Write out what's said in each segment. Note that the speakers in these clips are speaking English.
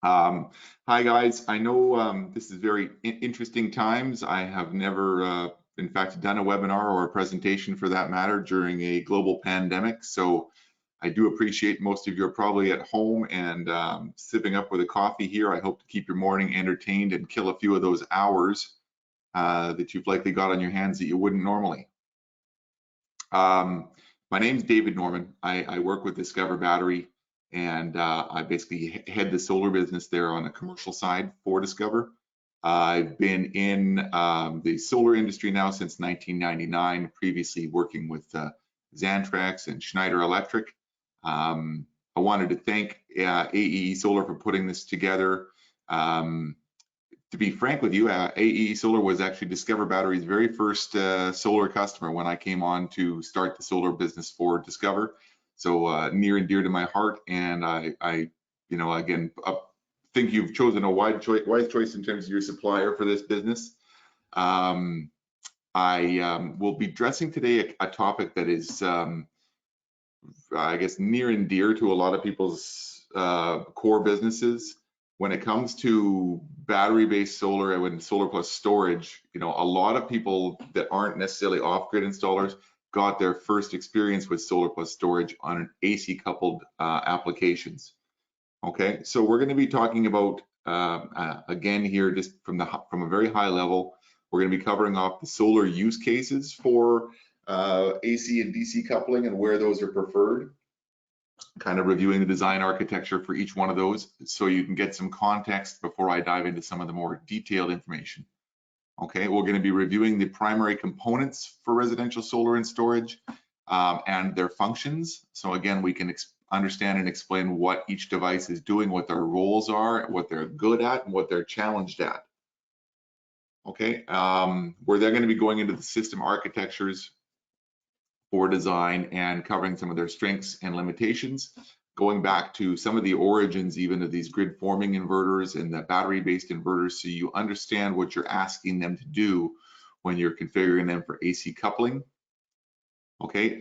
Hi guys, I know this is very interesting times. I have never, in fact, done a webinar or a presentation for that matter during a global pandemic. So I do appreciate most of you are probably at home and sipping up with a coffee here. I hope to keep your morning entertained and kill a few of those hours that you've likely got on your hands that you wouldn't normally. My name's David Norman. I work with Discover Battery, and I basically head the solar business there on the commercial side for Discover. I've been in the solar industry now since 1999, previously working with Xantrex and Schneider Electric. I wanted to thank AES Solar for putting this together. To be frank with you, AES Solar was actually Discover Battery's very first solar customer when I came on to start the solar business for Discover. So near and dear to my heart, and I again, think you've chosen a wise choice in terms of your supplier for this business. I will be addressing today a topic that is, I guess, near and dear to a lot of people's core businesses. When it comes to battery-based solar and solar plus storage, a lot of people that aren't necessarily off-grid installers got their first experience with solar plus storage on an AC coupled applications. Okay, so we're going to be talking about again here, just from a very high level, we're going to be covering off the solar use cases for AC and DC coupling and where those are preferred. Kind of reviewing the design architecture for each one of those so you can get some context before I dive into some of the more detailed information. Okay, we're going to be reviewing the primary components for residential solar and storage and their functions. So again, we can understand and explain what each device is doing, what their roles are, what they're good at, and what they're challenged at. Okay, we're then going to be going into the system architectures for design and covering some of their strengths and limitations, going back to some of the origins even of these grid forming inverters and the battery-based inverters, so you understand what you're asking them to do when you're configuring them for AC coupling. Okay,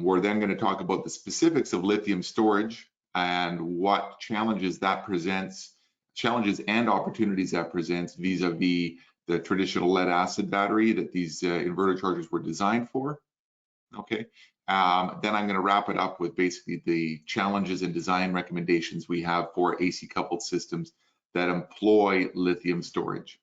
we're then going to talk about the specifics of lithium storage and what challenges that presents, challenges and opportunities that presents vis-a-vis the traditional lead acid battery that these inverter chargers were designed for. Okay, then I'm going to wrap it up with basically the challenges and design recommendations we have for AC coupled systems that employ lithium storage.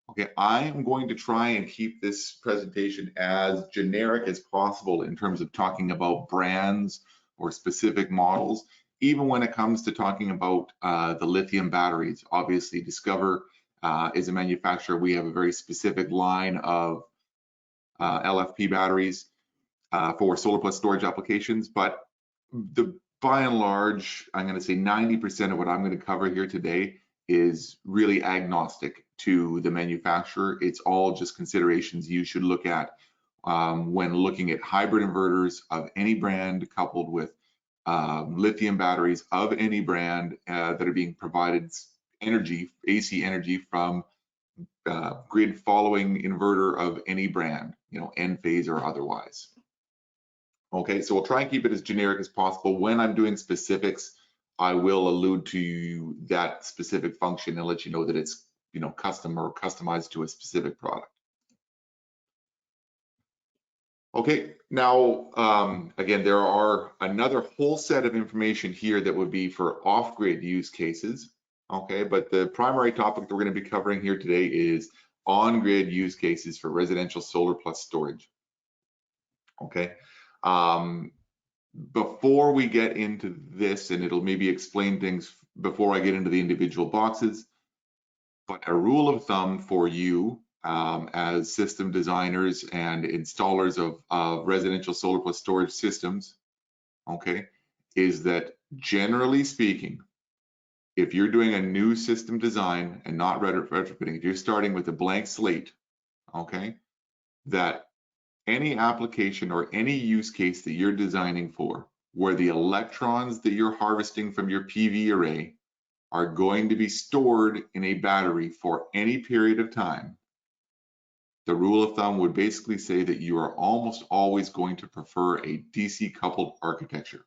Okay, I am going to try and keep this presentation as generic as possible in terms of talking about brands or specific models, even when it comes to talking about the lithium batteries. Obviously, Discover is a manufacturer. We have a very specific line of LFP batteries for solar plus storage applications, but by and large, I'm going to say 90% of what I'm going to cover here today is really agnostic to the manufacturer. It's all just considerations you should look at when looking at hybrid inverters of any brand coupled with lithium batteries of any brand that are being provided energy, AC energy from grid following inverter of any brand, N phase or otherwise. Okay, so we'll try and keep it as generic as possible. When I'm doing specifics, I will allude to that specific function and let you know that it's custom or customized to a specific product. Okay, now again, there are another whole set of information here that would be for off-grid use cases. Okay, but the primary topic that we're going to be covering here today is on-grid use cases for residential solar plus storage. Okay. Before we get into this, and it'll maybe explain things before I get into the individual boxes, but a rule of thumb for you as system designers and installers of residential solar plus storage systems, okay, is that generally speaking, if you're doing a new system design and not retrofitting, if you're starting with a blank slate, okay, that any application or any use case that you're designing for, where the electrons that you're harvesting from your PV array are going to be stored in a battery for any period of time, the rule of thumb would basically say that you are almost always going to prefer a DC coupled architecture.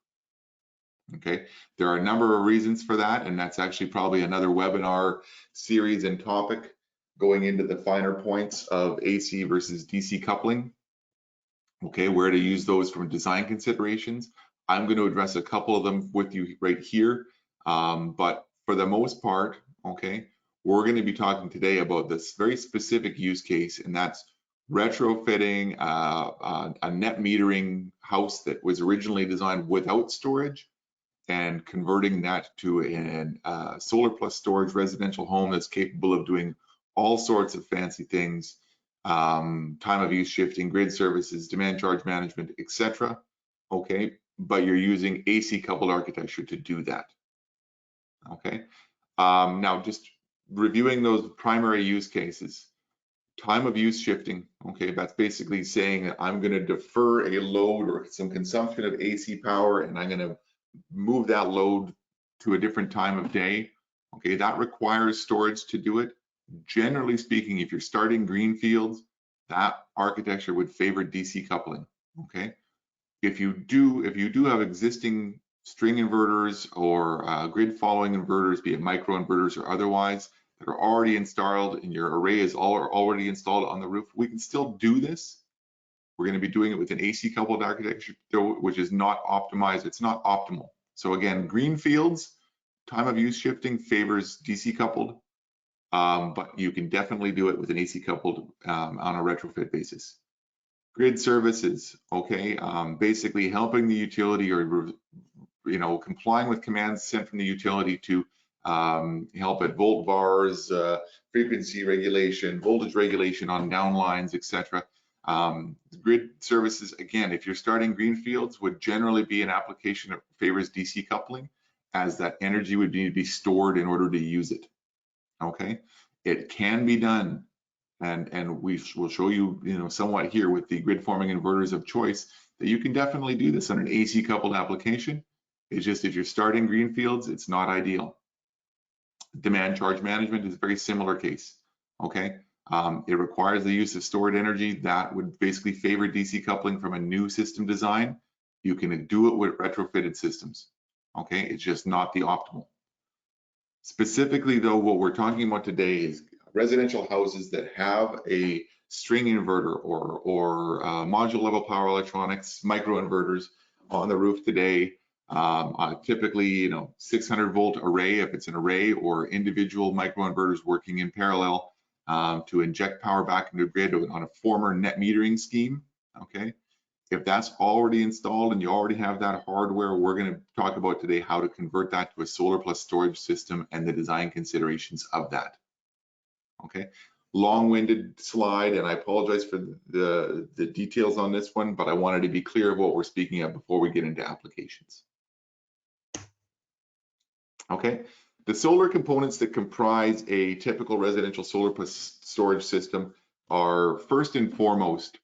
Okay, there are a number of reasons for that, and that's actually probably another webinar series and topic going into the finer points of AC versus DC coupling. Okay, where to use those from design considerations. I'm going to address a couple of them with you right here, but for the most part, okay, we're going to be talking today about this very specific use case, and that's retrofitting a net metering house that was originally designed without storage and converting that to a solar plus storage residential home that's capable of doing all sorts of fancy things, time of use shifting, grid services, demand charge management, etc. Okay, but you're using AC coupled architecture to do that. Okay, now just reviewing those primary use cases. Time of use shifting, okay, that's basically saying that I'm going to defer a load or some consumption of AC power, and I'm going to move that load to a different time of day. Okay, that requires storage to do it. Generally speaking, if you're starting greenfields, that architecture would favor DC coupling. Okay, if you do have existing string inverters or grid following inverters, be it micro inverters or otherwise, that are already installed and your array is already installed on the roof, we can still do this. We're going to be doing it with an AC coupled architecture, which is not optimized. It's not optimal. So again, greenfields, time of use shifting favors DC coupled, but you can definitely do it with an AC coupled on a retrofit basis. Grid services, okay, basically helping the utility or complying with commands sent from the utility to help at volt bars, frequency regulation, voltage regulation on downlines, etc. Grid services, again, if you're starting greenfields, would generally be an application that favors DC coupling, as that energy would need to be stored in order to use it. Okay, it can be done, and we will show you, somewhat here with the grid forming inverters of choice, that you can definitely do this on an AC coupled application. It's just if you're starting greenfields, it's not ideal. Demand charge management is a very similar case. Okay, it requires the use of stored energy. That would basically favor DC coupling from a new system design. You can do it with retrofitted systems. Okay, it's just not the optimal. Specifically though, what we're talking about today is residential houses that have a string inverter or module level power electronics, micro inverters on the roof today. Typically, 600 volt array if it's an array, or individual micro inverters working in parallel to inject power back into the grid on a former net metering scheme. Okay, if that's already installed and you already have that hardware, we're going to talk about today how to convert that to a solar plus storage system and the design considerations of that. Okay, long-winded slide, and I apologize for the details on this one, but I wanted to be clear of what we're speaking of before we get into applications. Okay, the solar components that comprise a typical residential solar plus storage system are first and foremost,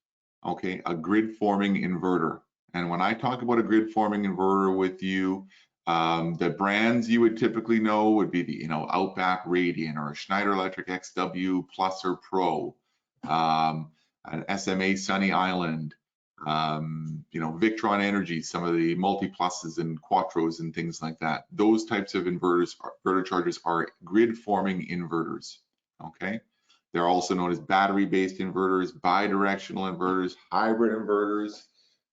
okay, a grid forming inverter. And when I talk about a grid forming inverter with you, the brands you would typically know would be the Outback, Radian, or a Schneider Electric XW Plus or Pro, an SMA Sunny Island, Victron Energy, some of the multi pluses and quattros and things like that. Those types of inverter chargers are grid forming inverters. Okay, they're also known as battery based inverters, bidirectional inverters, hybrid inverters.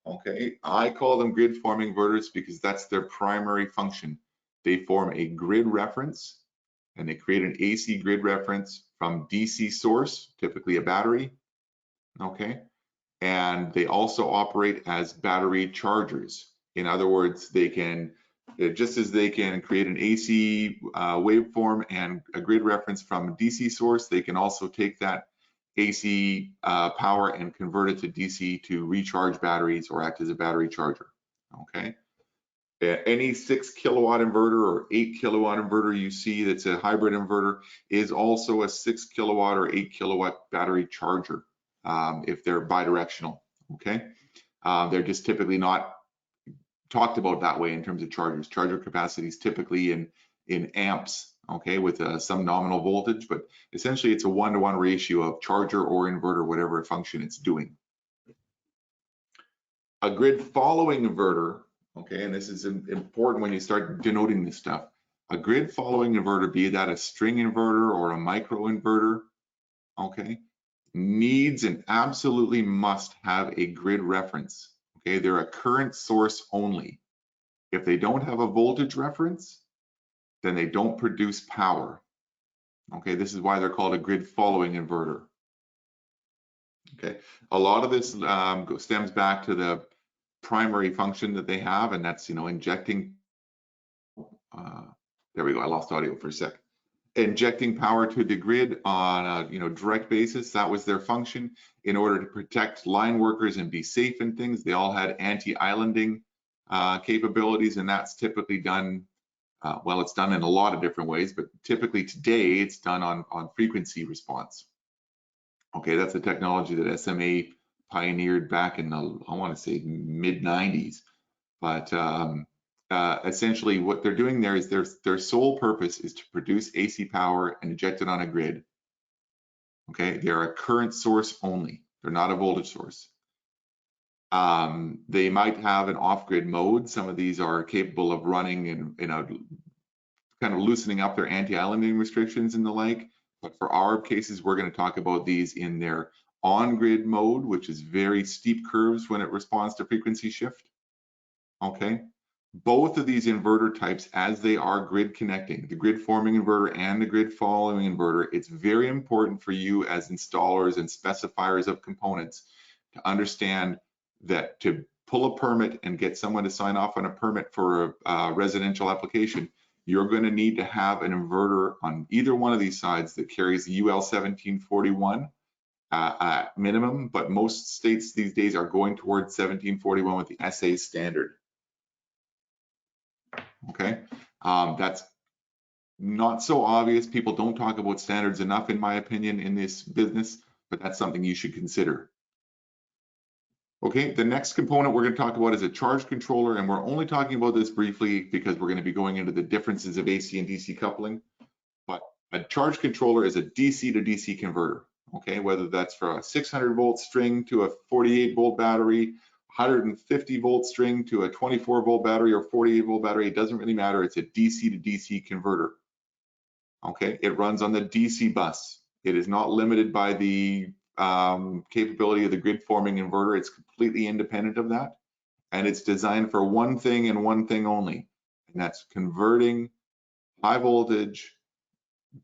Okay, I call them grid forming inverters because that's their primary function. They form a grid reference, and they create an AC grid reference from DC source, typically a battery. Okay, and they also operate as battery chargers. In other words, they can, just as they can create an AC waveform and a grid reference from a DC source, they can also take that AC power and convert it to DC to recharge batteries or act as a battery charger. Okay, any 6 kilowatt inverter or 8 kilowatt inverter you see that's a hybrid inverter is also a 6 kilowatt or 8 kilowatt battery charger. If they're bidirectional, okay? They're just typically not talked about that way in terms of chargers. Charger capacity is typically in amps, okay, with some nominal voltage, but essentially it's a 1-to-1 ratio of charger or inverter, whatever function it's doing. A grid following inverter, Okay, and this is important when you start denoting this stuff. A grid following inverter, be that a string inverter or a micro inverter, okay, needs and absolutely must have a grid reference. Okay, they're a current source only. If they don't have a voltage reference, then they don't produce power. Okay, this is why they're called a grid following inverter. Okay, a lot of this stems back to the primary function that they have, and that's, injecting. There we go. I lost audio for a sec. Injecting power to the grid on a direct basis. That was their function in order to protect line workers and be safe and things. They all had anti-islanding capabilities, and that's typically done. Well, it's done in a lot of different ways, but typically today it's done on frequency response. Okay, that's a technology that SMA pioneered back in the, I want to say, mid 90s. But essentially what they're doing there is their sole purpose is to produce AC power and inject it on a grid. Okay, they're a current source only. They're not a voltage source. They might have an off-grid mode. Some of these are capable of running in a kind of loosening up their anti-islanding restrictions and the like. But for our cases, we're going to talk about these in their on-grid mode, which is very steep curves when it responds to frequency shift. Okay, both of these inverter types, as they are grid connecting, the grid forming inverter and the grid following inverter, it's very important for you as installers and specifiers of components to understand that to pull a permit and get someone to sign off on a permit for a residential application, you're going to need to have an inverter on either one of these sides that carries the UL 1741 at minimum, but most states these days are going towards 1741 with the SA standard. Okay, that's not so obvious. People don't talk about standards enough, in my opinion, in this business, but that's something you should consider. Okay, the next component we're going to talk about is a charge controller, and we're only talking about this briefly because we're going to be going into the differences of AC and DC coupling. But a charge controller is a DC to DC converter, okay, whether that's for a 600 volt string to a 48 volt battery, 150 volt string to a 24 volt battery or 48 volt battery, it doesn't really matter. It's a DC to DC converter. Okay, it runs on the DC bus. It is not limited by the capability of the grid forming inverter. It's completely independent of that. And it's designed for one thing and one thing only, and that's converting high voltage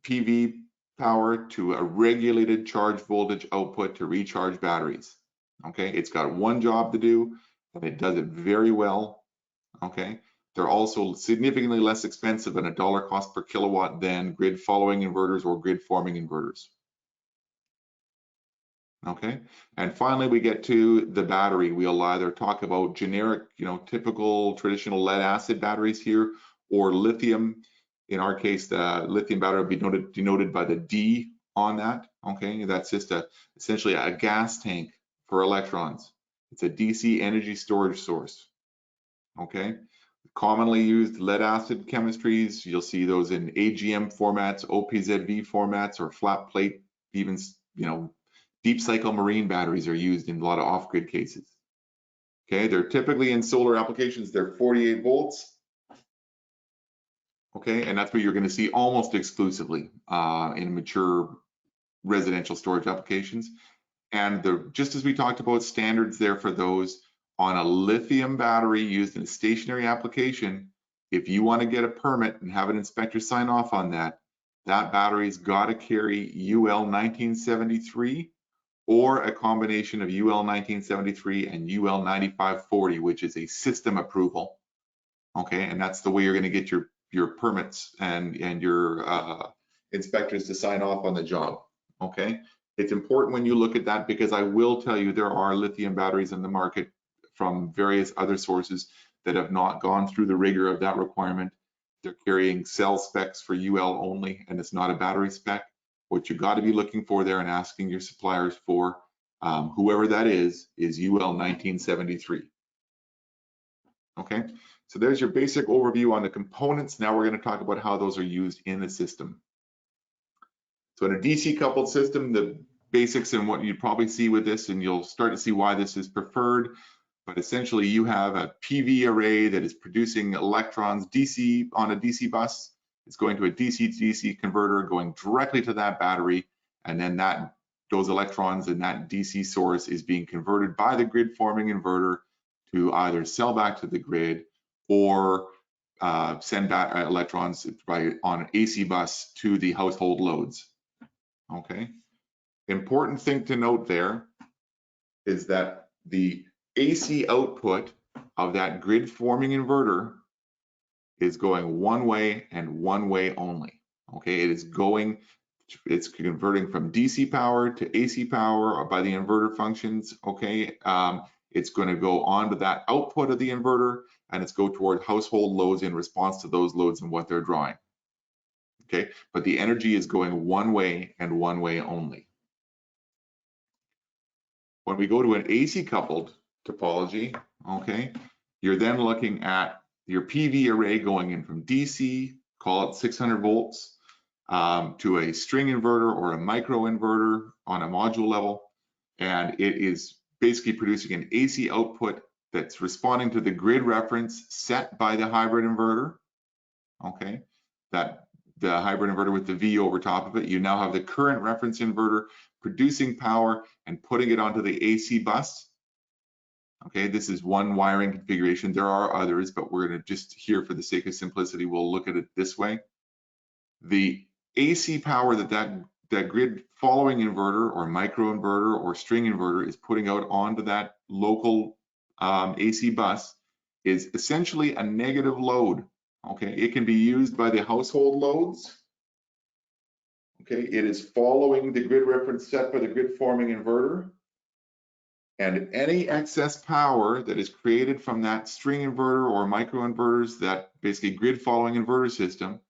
PV power to a regulated charge voltage output to recharge batteries. Okay, it's got one job to do, and it does it very well. Okay, they're also significantly less expensive and $1 cost per kilowatt than grid following inverters or grid forming inverters. Okay, and finally we get to the battery. We'll either talk about generic, typical traditional lead acid batteries here, or lithium. In our case, the lithium battery will be denoted by the D on that. Okay, that's just essentially a gas tank for electrons. It's a DC energy storage source. Okay, commonly used lead acid chemistries, you'll see those in AGM formats, OPZV formats, or flat plate, even deep cycle marine batteries are used in a lot of off-grid cases. Okay, they're typically in solar applications, they're 48 volts. Okay, and that's what you're going to see almost exclusively in mature residential storage applications. And just as we talked about standards there for those, on a lithium battery used in a stationary application, if you want to get a permit and have an inspector sign off on that, that battery's got to carry UL 1973 or a combination of UL 1973 and UL 9540, which is a system approval. Okay, and that's the way you're going to get your permits and your inspectors to sign off on the job. Okay, it's important when you look at that, because I will tell you there are lithium batteries in the market from various other sources that have not gone through the rigor of that requirement. They're carrying cell specs for UL only, and it's not a battery spec. What you got to be looking for there and asking your suppliers for, whoever that is UL 1973. Okay, so there's your basic overview on the components. Now we're going to talk about how those are used in the system. So in a DC coupled system, the basics and what you'd probably see with this, and you'll start to see why this is preferred. But essentially you have a PV array that is producing electrons DC on a DC bus. It's going to a DC-DC converter going directly to that battery, and then those electrons in that DC source is being converted by the grid forming inverter to either sell back to the grid or send back electrons on an AC bus to the household loads. Okay. Important thing to note there is that the AC output of that grid forming inverter is going one way and one way only. Okay, it's converting from DC power to AC power by the inverter functions. Okay, it's going to go on to that output of the inverter, and it's go toward household loads in response to those loads and what they're drawing. Okay, but the energy is going one way and one way only. When we go to an AC coupled topology, okay, you're then looking at your PV array going in from DC, call it 600 volts, to a string inverter or a micro inverter on a module level, and it is basically producing an AC output that's responding to the grid reference set by the hybrid inverter. Okay, that the hybrid inverter with the V over top of it. You now have the current reference inverter producing power and putting it onto the AC bus. Okay, this is one wiring configuration. There are others, but we're going to just here for the sake of simplicity, we'll look at it this way. The AC power that grid following inverter or micro inverter or string inverter is putting out onto that local AC bus is essentially a negative load. Okay, it can be used by the household loads. Okay, it is following the grid reference set by the grid forming inverter. And any excess power that is created from that string inverter or micro inverters, that basically grid following inverter system,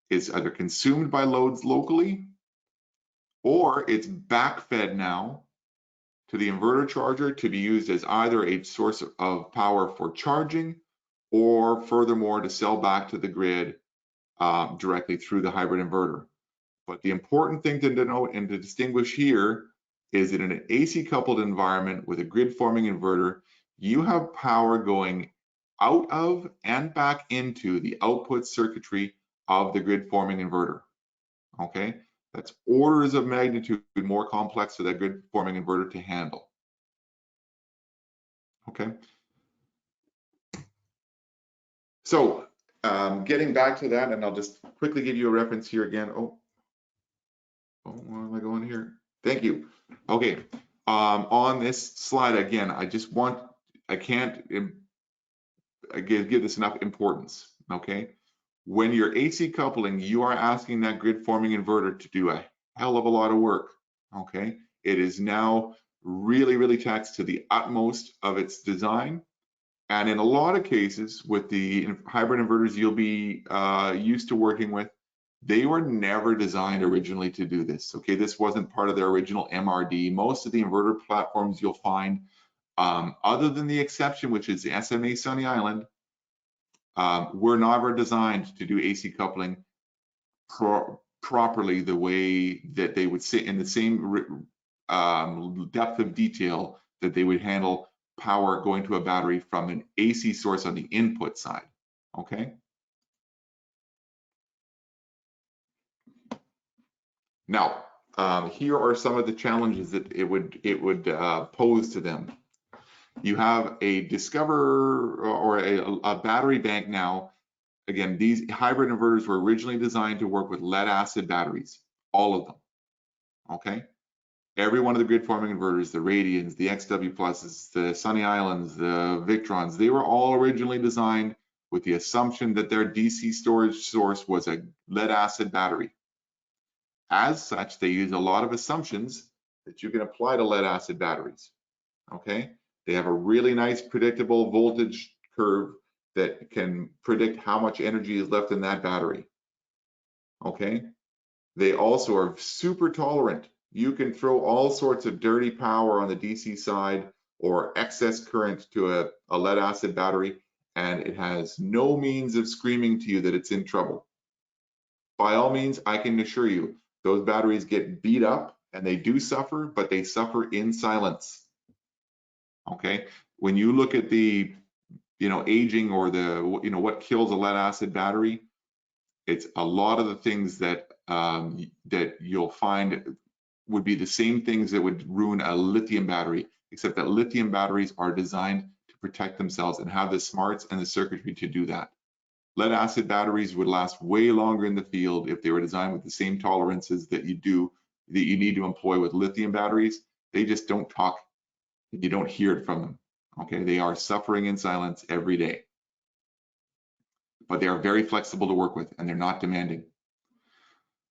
is either consumed by loads locally or it's backfed now to the inverter charger to be used as either a source of power for charging or furthermore to sell back to the grid directly through the hybrid inverter. But the important thing to denote and to distinguish here is that in an AC coupled environment with a grid forming inverter, you have power going out of and back into the output circuitry of the grid forming inverter. Okay, that's orders of magnitude more complex for that grid forming inverter to handle. Okay, so getting back to that, and I'll just quickly give you a reference here again. Oh, where am I going here? Thank you. Okay, on this slide again, I can't give this enough importance. Okay, when you're AC coupling, you are asking that grid forming inverter to do a hell of a lot of work. Okay, it is now really taxed to the utmost of its design, and in a lot of cases with the hybrid inverters you'll be used to working with, they were never designed originally to do this. Okay, this wasn't part of their original MRD. Most of the inverter platforms you'll find, other than the exception, which is the SMA Sunny Island, were never designed to do AC coupling properly the way that they would sit in the same depth of detail that they would handle power going to a battery from an AC source on the input side. Okay. Now, here are some of the challenges that it would pose to them. You have a Discover or a battery bank now. Again, these hybrid inverters were originally designed to work with lead acid batteries, all of them. Okay, every one of the grid forming inverters, the Radians, the XW Pluses, the Sunny Islands, the Victrons, they were all originally designed with the assumption that their DC storage source was a lead acid battery. As such, they use a lot of assumptions that you can apply to lead acid batteries. Okay, they have a really nice predictable voltage curve that can predict how much energy is left in that battery. Okay, they also are super tolerant. You can throw all sorts of dirty power on the DC side or excess current to a lead acid battery, and it has no means of screaming to you that it's in trouble. By all means, I can assure you, those batteries get beat up and they do suffer, but they suffer in silence. Okay, when you look at the, aging or the, what kills a lead acid battery, it's a lot of the things that that you'll find would be the same things that would ruin a lithium battery, except that lithium batteries are designed to protect themselves and have the smarts and the circuitry to do that. Lead acid batteries would last way longer in the field if they were designed with the same tolerances that you need to employ with lithium batteries. They just don't talk. You don't hear it from them. Okay, they are suffering in silence every day. But they are very flexible to work with and they're not demanding.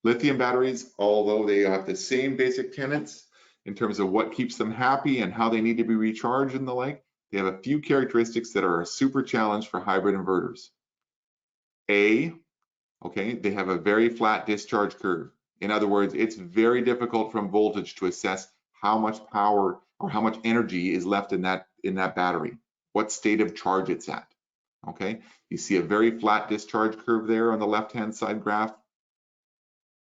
Lithium batteries, although they have the same basic tenets in terms of what keeps them happy and how they need to be recharged and the like, they have a few characteristics that are a super challenge for hybrid inverters. Okay, they have a very flat discharge curve. In other words, it's very difficult from voltage to assess how much power or how much energy is left in that battery, what state of charge it's at. Okay, you see a very flat discharge curve there on the left-hand side graph.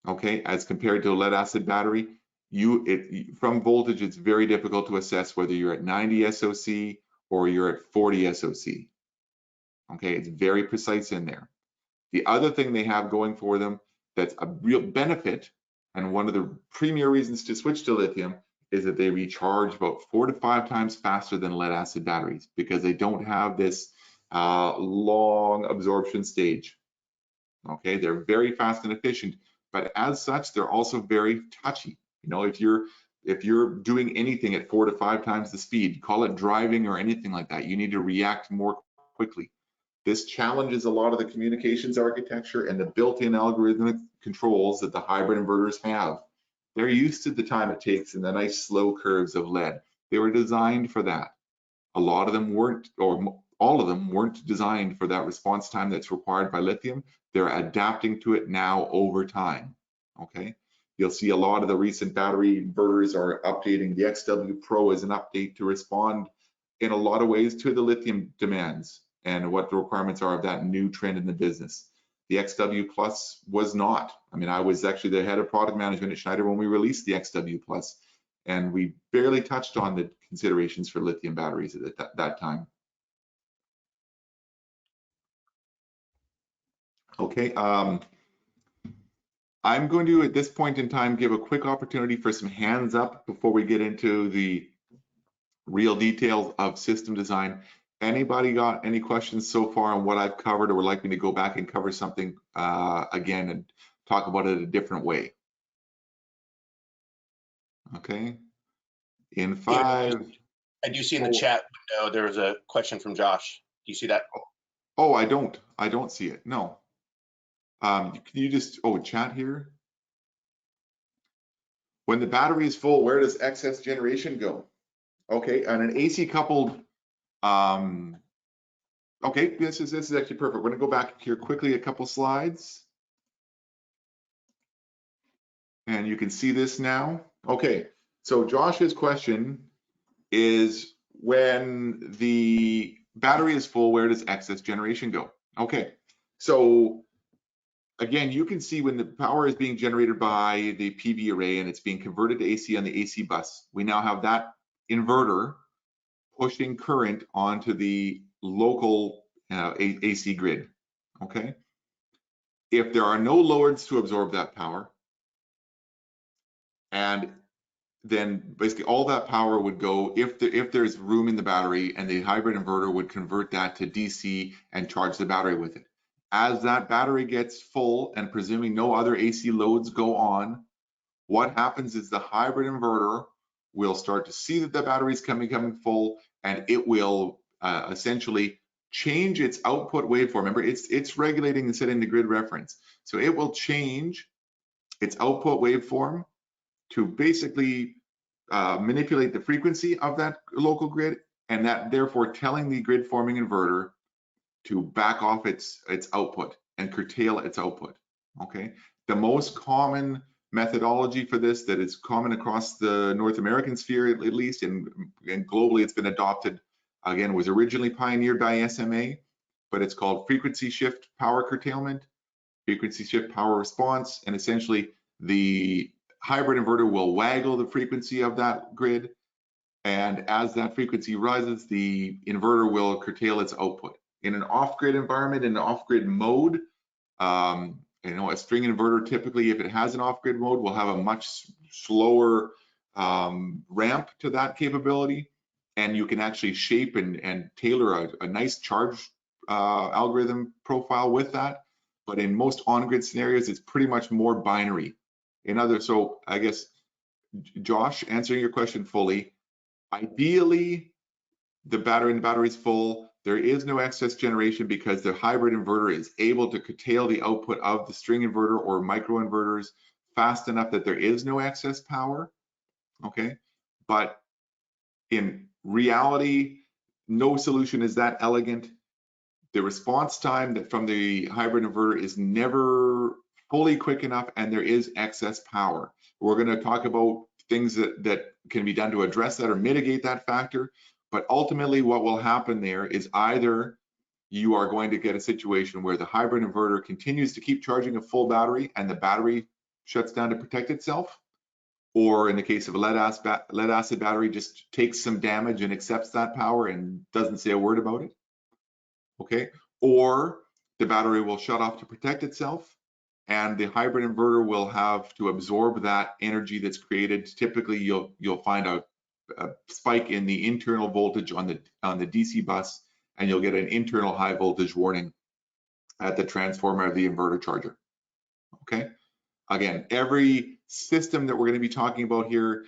Okay, as compared to a lead acid battery, from voltage, it's very difficult to assess whether you're at 90 SOC or you're at 40 SOC. Okay, it's very precise in there. The other thing they have going for them that's a real benefit, and one of the premier reasons to switch to lithium, is that they recharge about 4 to 5 times faster than lead acid batteries because they don't have this long absorption stage. Okay, they're very fast and efficient, but as such, they're also very touchy. If you're doing anything at 4 to 5 times the speed, call it driving or anything like that, you need to react more quickly. This challenges a lot of the communications architecture and the built-in algorithmic controls that the hybrid inverters have. They're used to the time it takes and the nice slow curves of lead. They were designed for that. A lot of them weren't, or all of them weren't designed for that response time that's required by lithium. They're adapting to it now over time. Okay, you'll see a lot of the recent battery inverters are updating. The XW Pro is an update to respond in a lot of ways to the lithium demands and what the requirements are of that new trend in the business. The XW Plus was not. I mean, I was actually the head of product management at Schneider when we released the XW Plus, and we barely touched on the considerations for lithium batteries at that time. Okay, I'm going to, at this point in time, give a quick opportunity for some hands up before we get into the real details of system design. Anybody got any questions so far on what I've covered, or would like me to go back and cover something again and talk about it a different way? Okay, in 5. I do see in the chat window there was a question from Josh. Do you see that? Oh, I don't see it. No. Can you just, chat here? When the battery is full, where does excess generation go? Okay, and an AC coupled, okay, this is actually perfect. We're gonna go back here quickly a couple slides. And you can see this now. Okay, so Josh's question is, when the battery is full, where does excess generation go? Okay, so again, you can see when the power is being generated by the PV array and it's being converted to AC on the AC bus, we now have that inverter pushing current onto the local AC grid, okay? If there are no loads to absorb that power, and then basically all that power would go, if there's room in the battery, and the hybrid inverter would convert that to DC and charge the battery with it. As that battery gets full, and presuming no other AC loads go on, what happens is the hybrid inverter will start to see that the battery is coming full, and it will essentially change its output waveform. Remember, it's regulating and setting the grid reference. So it will change its output waveform to basically manipulate the frequency of that local grid, and that therefore telling the grid forming inverter to back off its output and curtail its output. Okay, the most common methodology for this that is common across the North American sphere, at least, and globally it's been adopted, again, was originally pioneered by SMA, but it's called frequency shift power curtailment, frequency shift power response, and essentially the hybrid inverter will waggle the frequency of that grid And as that frequency rises, the inverter will curtail its output. In an off-grid environment, in an off-grid mode, a string inverter typically, if it has an off-grid mode, will have a much slower ramp to that capability, and you can actually shape and tailor a nice charge algorithm profile with that. But in most on-grid scenarios, it's pretty much more binary. So I guess, Josh, answering your question fully, ideally, the battery is full. There is no excess generation because the hybrid inverter is able to curtail the output of the string inverter or microinverters fast enough that there is no excess power. Okay, but in reality, no solution is that elegant. The response time from the hybrid inverter is never fully quick enough, and there is excess power. We're going to talk about things that can be done to address that or mitigate that factor. But ultimately, what will happen there is either you are going to get a situation where the hybrid inverter continues to keep charging a full battery and the battery shuts down to protect itself, or in the case of a lead acid battery, just takes some damage and accepts that power and doesn't say a word about it. Okay, or the battery will shut off to protect itself, and the hybrid inverter will have to absorb that energy that's created. Typically, you'll find a spike in the internal voltage on the DC bus, and you'll get an internal high voltage warning at the transformer of the inverter charger. Okay, again, every system that we're going to be talking about here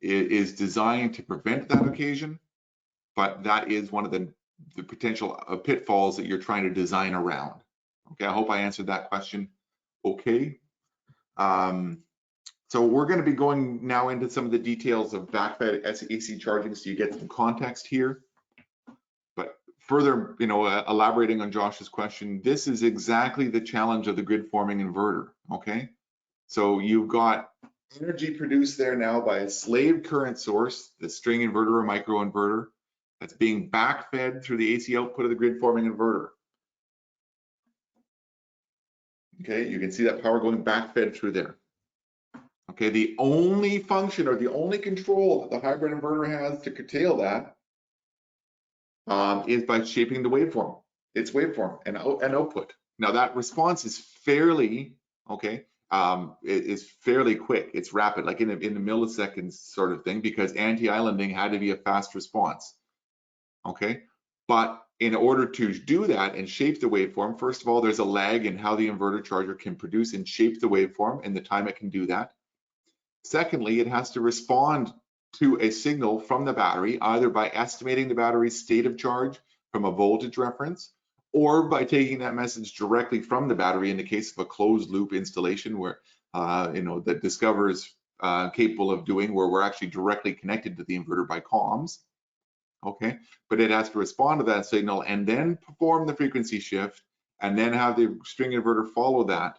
is designed to prevent that occasion, but that is one of the potential pitfalls that you're trying to design around. Okay, I hope I answered that question okay. So we're going to be going now into some of the details of backfed AC charging, so you get some context here. But further, elaborating on Josh's question, this is exactly the challenge of the grid forming inverter. Okay, so you've got energy produced there now by a slave current source, the string inverter or microinverter, that's being backfed through the AC output of the grid forming inverter. Okay, you can see that power going backfed through there. Okay, the only function or the only control that the hybrid inverter has to curtail that is by shaping the waveform, its waveform and output. Now that response is fairly, it's fairly quick. It's rapid, like in the milliseconds sort of thing, because anti-islanding had to be a fast response. Okay, but in order to do that and shape the waveform, first of all, there's a lag in how the inverter charger can produce and shape the waveform and the time it can do that. Secondly, it has to respond to a signal from the battery, either by estimating the battery's state of charge from a voltage reference, or by taking that message directly from the battery in the case of a closed loop installation where, that Discover is capable of doing, where we're actually directly connected to the inverter by comms. Okay, but it has to respond to that signal and then perform the frequency shift and then have the string inverter follow that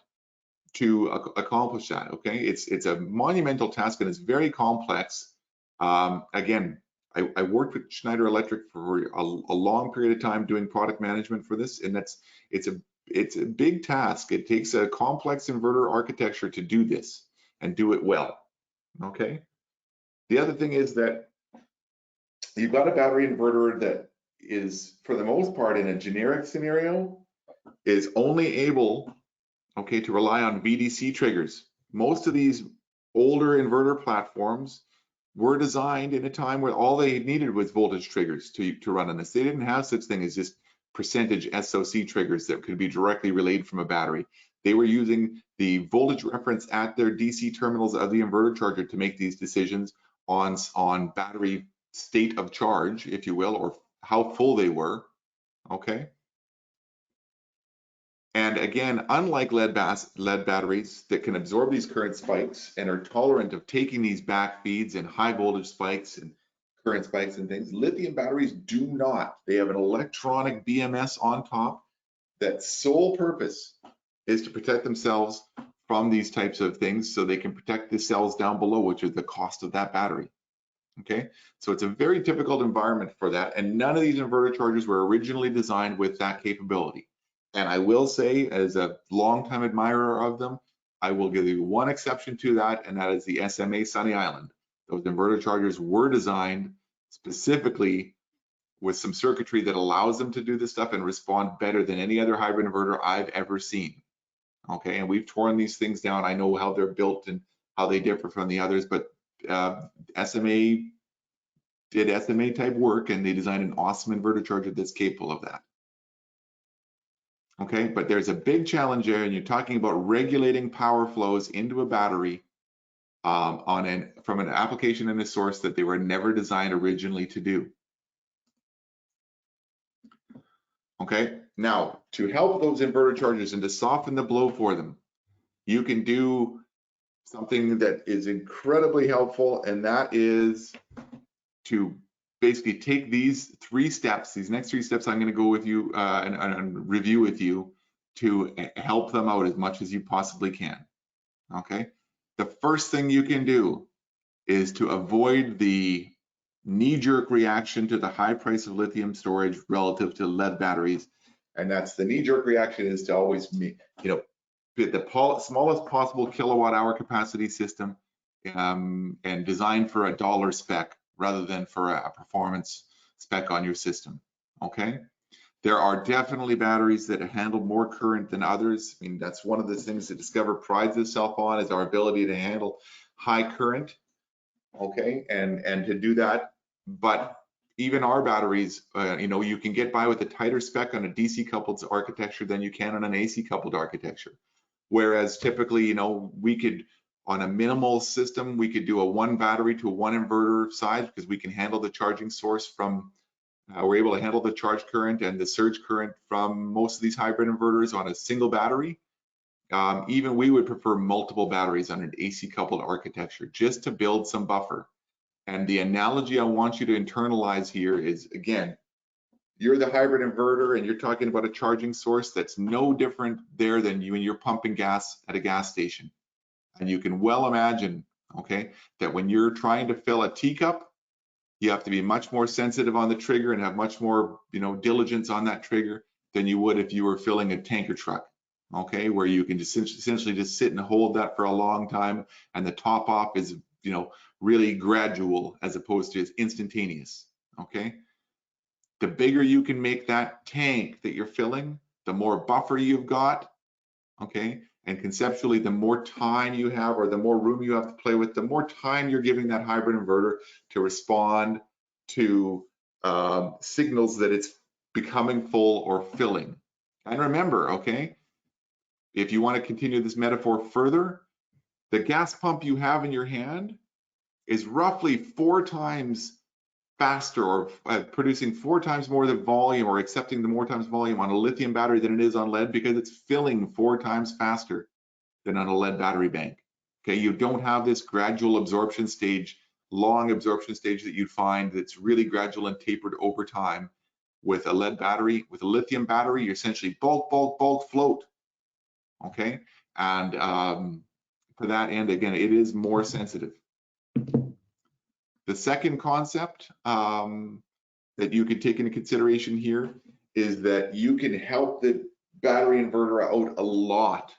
to accomplish that. Okay, it's a monumental task and it's very complex. Again, I worked with Schneider Electric for a long period of time doing product management for this, and it's a big task. It takes a complex inverter architecture to do this and do it well. Okay, the other thing is that you've got a battery inverter that is, for the most part, in a generic scenario, is only able, to rely on VDC triggers. Most of these older inverter platforms were designed in a time where all they needed was voltage triggers to run on this. They didn't have such thing as just percentage SOC triggers that could be directly relayed from a battery. They were using the voltage reference at their DC terminals of the inverter charger to make these decisions on battery state of charge, if you will, or how full they were. Okay. And again, unlike lead batteries that can absorb these current spikes and are tolerant of taking these back feeds and high voltage spikes and current spikes and things, lithium batteries do not. They have an electronic BMS on top that's sole purpose is to protect themselves from these types of things so they can protect the cells down below, which is the cost of that battery. Okay, so it's a very difficult environment for that, and none of these inverter chargers were originally designed with that capability. And I will say, as a longtime admirer of them, I will give you one exception to that, and that is the SMA Sunny Island. Those inverter chargers were designed specifically with some circuitry that allows them to do this stuff and respond better than any other hybrid inverter I've ever seen. Okay, and we've torn these things down. I know how they're built and how they differ from the others, but SMA did SMA type work, and they designed an awesome inverter charger that's capable of that. Okay, but there's a big challenge there, and you're talking about regulating power flows into a battery from an application and a source that they were never designed originally to do. Okay, now to help those inverter chargers and to soften the blow for them, you can do something that is incredibly helpful, and that is to basically take these 3 steps, these next 3 steps I'm going to go with you and review with you to help them out as much as you possibly can. Okay, the first thing you can do is to avoid the knee-jerk reaction to the high price of lithium storage relative to lead batteries, and that's the knee-jerk reaction is to always, get the smallest possible kilowatt-hour capacity system and design for a dollar spec rather than for a performance spec on your system. Okay, there are definitely batteries that handle more current than others. I mean, that's one of the things that Discover prides itself on, is our ability to handle high current. Okay, and to do that. But even our batteries, you can get by with a tighter spec on a DC coupled architecture than you can on an AC coupled architecture. Whereas typically, we could, on a minimal system, we could do a 1 battery to 1 inverter size because we can handle the charging source from, we're able to handle the charge current and the surge current from most of these hybrid inverters on a single battery. Even we would prefer multiple batteries on an AC coupled architecture just to build some buffer. And the analogy I want you to internalize here is, again, you're the hybrid inverter and you're talking about a charging source that's no different there than you and you're pumping gas at a gas station. And you can well imagine, okay, that when you're trying to fill a teacup, you have to be much more sensitive on the trigger and have much more, diligence on that trigger than you would if you were filling a tanker truck. Okay, where you can just essentially just sit and hold that for a long time, and the top off is, really gradual as opposed to instantaneous. Okay, the bigger you can make that tank that you're filling, the more buffer you've got. Okay, and conceptually, the more time you have or the more room you have to play with, the more time you're giving that hybrid inverter to respond to signals that it's becoming full or filling. And remember, okay, if you want to continue this metaphor further, the gas pump you have in your hand is roughly 4 times faster, or producing 4 times more the volume, or accepting the more times volume on a lithium battery than it is on lead, because it's filling 4 times faster than on a lead battery bank. Okay, you don't have this gradual absorption stage, long absorption stage that you'd find that's really gradual and tapered over time with a lead battery. With a lithium battery, you're essentially bulk, float. Okay, and for that end, again, it is more sensitive. The second concept that you could take into consideration here is that you can help the battery inverter out a lot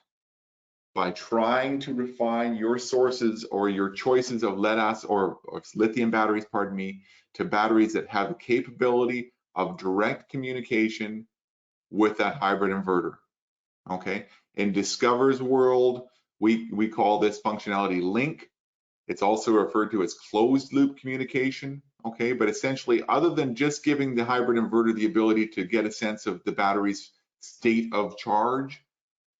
by trying to refine your sources or your choices of lead acid or lithium batteries, pardon me, to batteries that have the capability of direct communication with that hybrid inverter. Okay, in Discover's world, we call this functionality link. It's also referred to as closed loop communication. Okay, but essentially, other than just giving the hybrid inverter the ability to get a sense of the battery's state of charge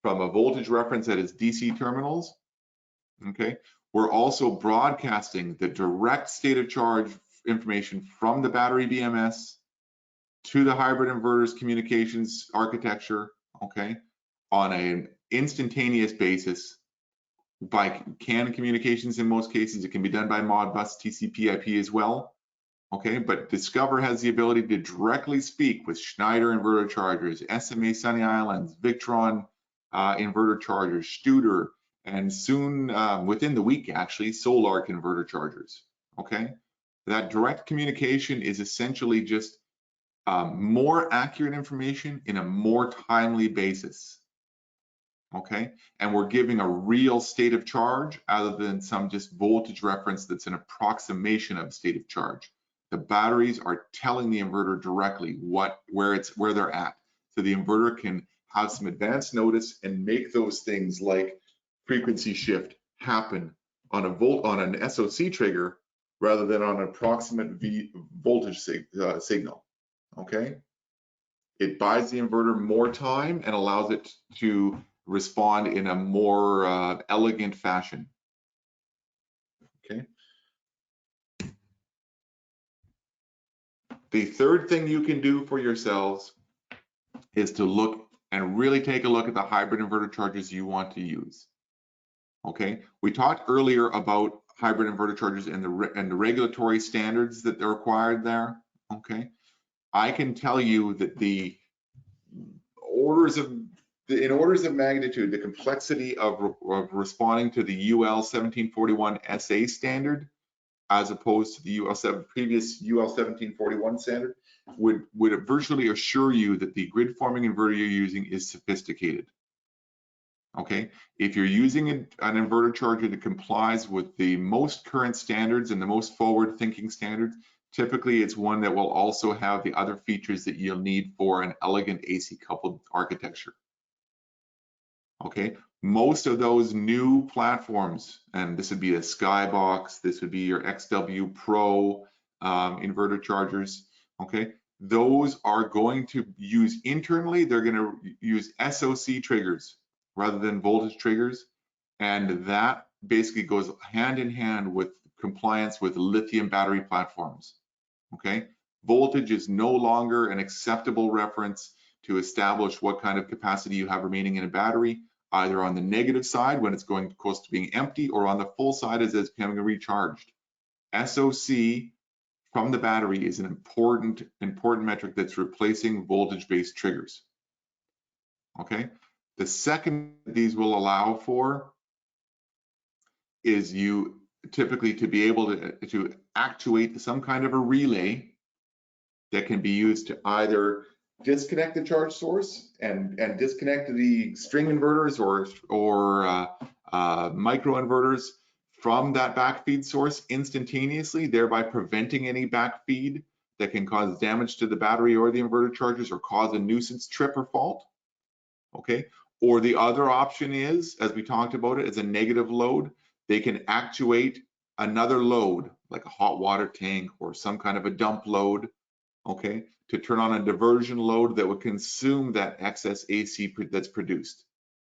from a voltage reference at its DC terminals, okay, we're also broadcasting the direct state of charge information from the battery BMS to the hybrid inverter's communications architecture, okay, on an instantaneous basis by CAN communications. In most cases, it can be done by Modbus TCP/IP as well. Okay, but Discover has the ability to directly speak with Schneider inverter chargers, SMA Sunny Islands, Victron inverter chargers, Studer, and soon within the week actually, Solarc inverter chargers. Okay, that direct communication is essentially just more accurate information in a more timely basis. okay? And we're giving a real state of charge other than some just voltage reference that's an approximation of state of charge. The batteries are telling the inverter directly where they're at. So the inverter can have some advanced notice and make those things like frequency shift happen on an SOC trigger rather than on an approximate voltage signal, okay? It buys the inverter more time and allows it to respond in a more elegant fashion, okay? The third thing you can do for yourselves is to look and really take a look at the hybrid inverter chargers you want to use, okay? We talked earlier about hybrid inverter chargers and the regulatory standards that are required there, okay? I can tell you that in orders of magnitude, the complexity of responding to the UL 1741 SA standard as opposed to the previous UL 1741 standard would virtually assure you that the grid forming inverter you're using is sophisticated. Okay, if you're using an inverter charger that complies with the most current standards and the most forward-thinking standards, typically it's one that will also have the other features that you'll need for an elegant AC coupled architecture. Okay, most of those new platforms, and this would be a Skybox, this would be your XW Pro inverter chargers, okay, those are going to use internally, they're going to use SOC triggers rather than voltage triggers, and that basically goes hand in hand with compliance with lithium battery platforms, okay? Voltage is no longer an acceptable reference to establish what kind of capacity you have remaining in a battery, either on the negative side when it's going close to being empty or on the full side as it's becoming recharged. SOC from the battery is an important metric that's replacing voltage-based triggers, okay? The second these will allow for is you typically to be able to actuate some kind of a relay that can be used to either disconnect the charge source and disconnect the string inverters or micro inverters from that backfeed source instantaneously, thereby preventing any backfeed that can cause damage to the battery or the inverter chargers or cause a nuisance trip or fault, okay? Or the other option is, as we talked about it, as a negative load. They can actuate another load, like a hot water tank or some kind of a dump load, okay, to turn on a diversion load that would consume that excess AC that's produced.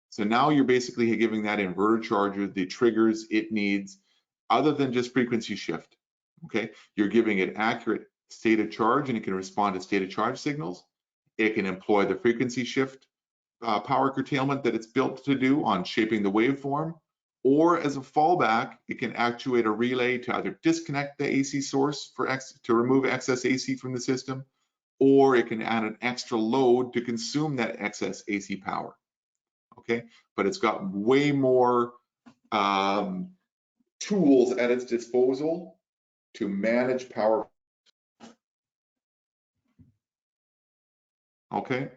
So now you're basically giving that inverter charger the triggers it needs other than just frequency shift, okay? You're giving it accurate state of charge and it can respond to state of charge signals. It can employ the frequency shift power curtailment that it's built to do on shaping the waveform, or as a fallback, it can actuate a relay to either disconnect the AC source to remove excess AC from the system, or it can add an extra load to consume that excess AC power, okay? But it's got way more tools at its disposal to manage power, okay?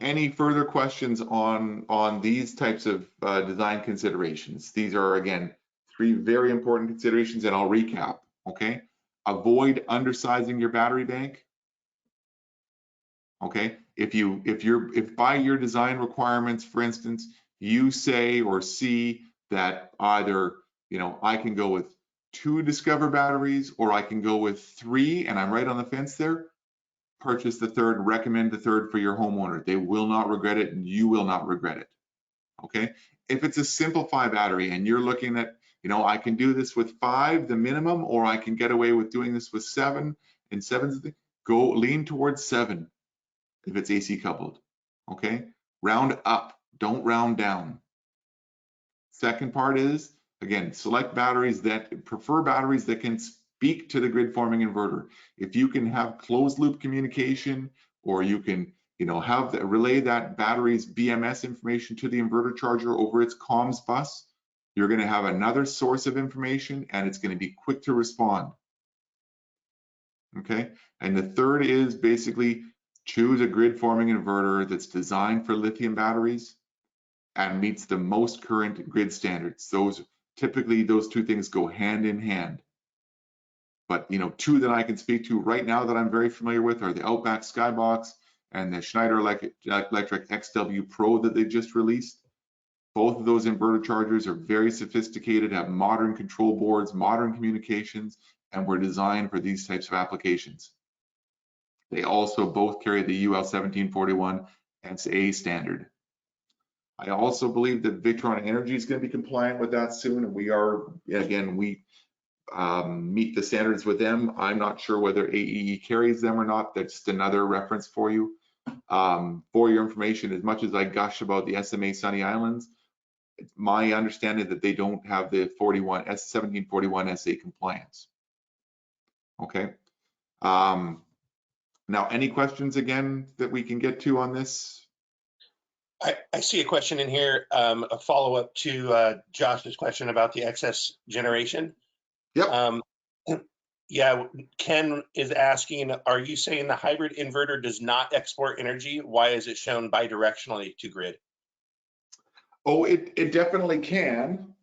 Any further questions on these types of design considerations? These are, again, 3 very important considerations, and I'll recap, okay? Avoid undersizing your battery bank, okay? If by your design requirements, for instance, you say or see that either, you know, I can go with 2 Discover batteries or I can go with 3, and I'm right on the fence there, purchase the 3rd, recommend the 3rd for your homeowner. They will not regret it and you will not regret it, okay? If it's a Simplify battery and you're looking at, you know, I can do this with 5, the minimum, or I can get away with doing this with 7, and 7's go lean towards 7 if it's AC coupled, okay? Round up, don't round down. Second part is, again, select batteries that can speak to the grid forming inverter. If you can have closed loop communication, or you can, you know, relay that battery's BMS information to the inverter charger over its comms bus, you're going to have another source of information and it's going to be quick to respond. Okay, and the third is basically choose a grid forming inverter that's designed for lithium batteries and meets the most current grid standards. Typically those two things go hand in hand. But two that I can speak to right now that I'm very familiar with are the Outback Skybox and the Schneider Electric XW Pro that they just released. Both of those inverter chargers are very sophisticated, have modern control boards, modern communications, and were designed for these types of applications. They also both carry the UL 1741 SA standard. I also believe that Victron Energy is going to be compliant with that soon, and we meet the standards with them. I'm not sure whether AEE carries them or not. That's just another reference for you. For your information, as much as I gush about the SMA Sunny Islands, it's my understanding that they don't have the 1741 SA compliance. Okay. Now, any questions again that we can get to on this? I see a question in here, a follow-up to Josh's question about the excess generation. Yep. Yeah, Ken is asking, are you saying the hybrid inverter does not export energy? Why is it shown bidirectionally to grid? Oh, it definitely can.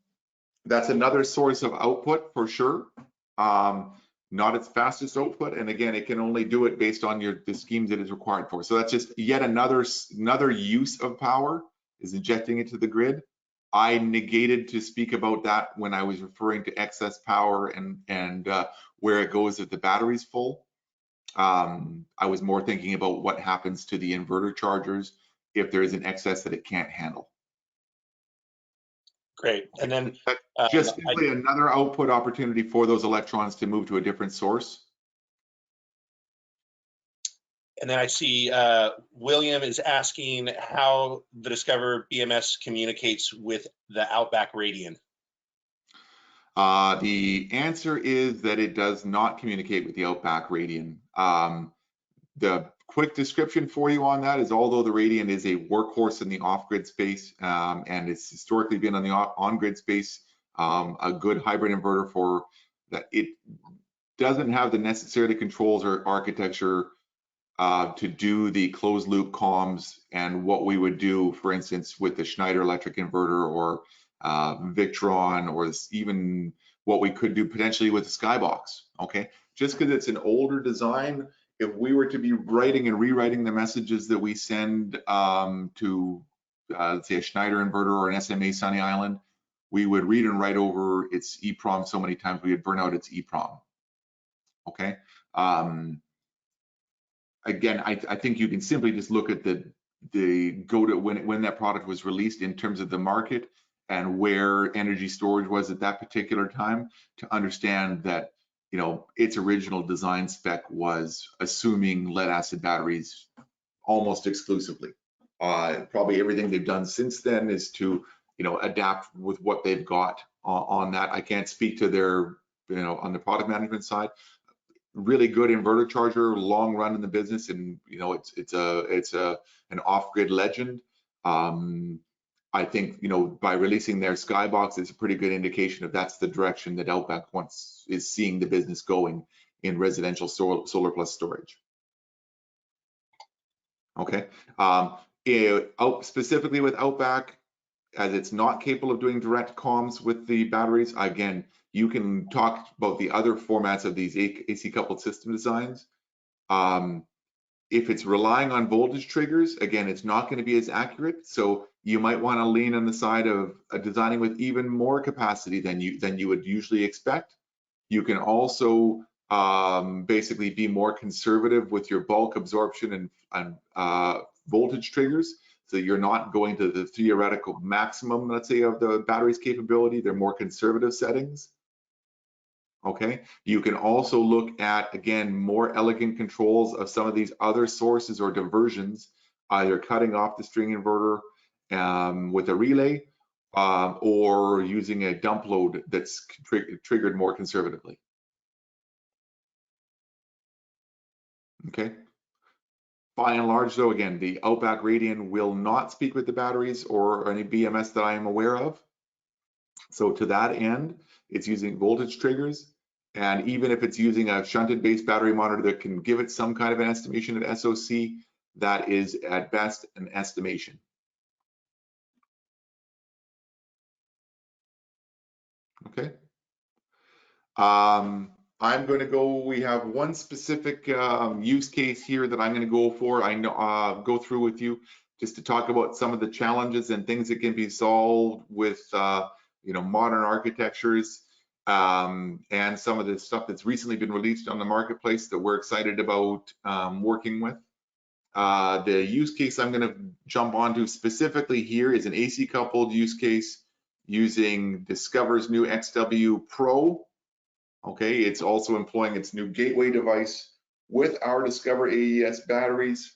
That's another source of output for sure. Not its fastest output, and again, it can only do it based on the schemes it is required for. So that's just yet another use of power, is injecting it to the grid. I negated to speak about that when I was referring to excess power and where it goes if the battery's full. I was more thinking about what happens to the inverter chargers if there is an excess that it can't handle. Great. And then just simply another output opportunity for those electrons to move to a different source. And then I see William is asking how the Discover BMS communicates with the Outback Radian. The answer is that it does not communicate with the Outback Radian. The quick description for you on that is, although the Radian is a workhorse in the off-grid space, and it's historically been on the on-grid space, a good hybrid inverter for that, it doesn't have the necessary controls or architecture to do the closed loop comms and what we would do, for instance, with the Schneider electric inverter or Victron, or even what we could do potentially with the Skybox. Okay, just because it's an older design, if we were to be writing and rewriting the messages that we send to, let's say, a Schneider inverter or an SMA Sunny Island, we would read and write over its EEPROM so many times we would burn out its EEPROM. Okay. Again, I think you can simply just look at when that product was released in terms of the market and where energy storage was at that particular time to understand that, its original design spec was assuming lead acid batteries almost exclusively. Probably everything they've done since then is to, adapt with what they've got on that. I can't speak to their, on the product management side. Really good inverter charger, long run in the business, and it's an off-grid legend. I think by releasing their Skybox, it's a pretty good indication of that's the direction that Outback is seeing the business going in residential solar plus storage. Okay, specifically with Outback, as it's not capable of doing direct comms with the batteries, again, you can talk about the other formats of these AC-coupled system designs. If it's relying on voltage triggers, again, it's not going to be as accurate. So you might want to lean on the side of designing with even more capacity than you would usually expect. You can also basically be more conservative with your bulk absorption and voltage triggers. So you're not going to the theoretical maximum, let's say, of the battery's capability. They're more conservative settings. Okay, you can also look at, again, more elegant controls of some of these other sources or diversions, either cutting off the string inverter with a relay or using a dump load that's triggered more conservatively. Okay. By and large, though, again, the Outback Radian will not speak with the batteries or any BMS that I am aware of. So to that end, it's using voltage triggers. And even if it's using a shunted base battery monitor that can give it some kind of an estimation at SOC, that is at best an estimation. Okay. I'm going to go, we have one specific use case here that I'm going to go for. I know, go through with you just to talk about some of the challenges and things that can be solved with, you know, modern architectures, and some of the stuff that's recently been released on the marketplace that we're excited about working with. The use case I'm going to jump onto specifically here is an AC coupled use case using Discover's new XW Pro. Okay, it's also employing its new gateway device with our Discover AES batteries.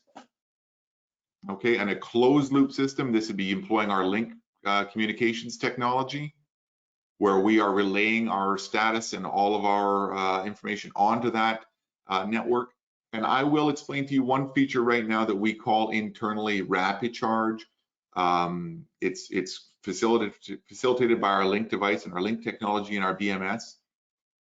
Okay, and a closed loop system. This would be employing our link communications technology, where we are relaying our status and all of our information onto that network. And I will explain to you one feature right now that we call internally Rapid Charge. It's facilitated by our link device and our link technology and our BMS.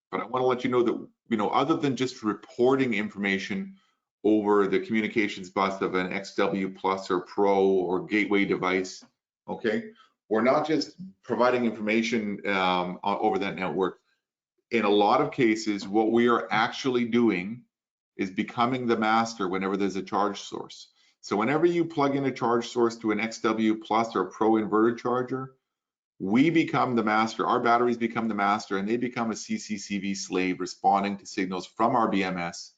But I want to let you know that, you know, other than just reporting information over the communications bus of an XW Plus or Pro or Gateway device, okay, we're not just providing information over that network. In a lot of cases, what we are actually doing is becoming the master whenever there's a charge source. So whenever you plug in a charge source to an XW Plus or Pro inverter charger, we become the master, our batteries become the master, and they become a CCCV slave responding to signals from our BMS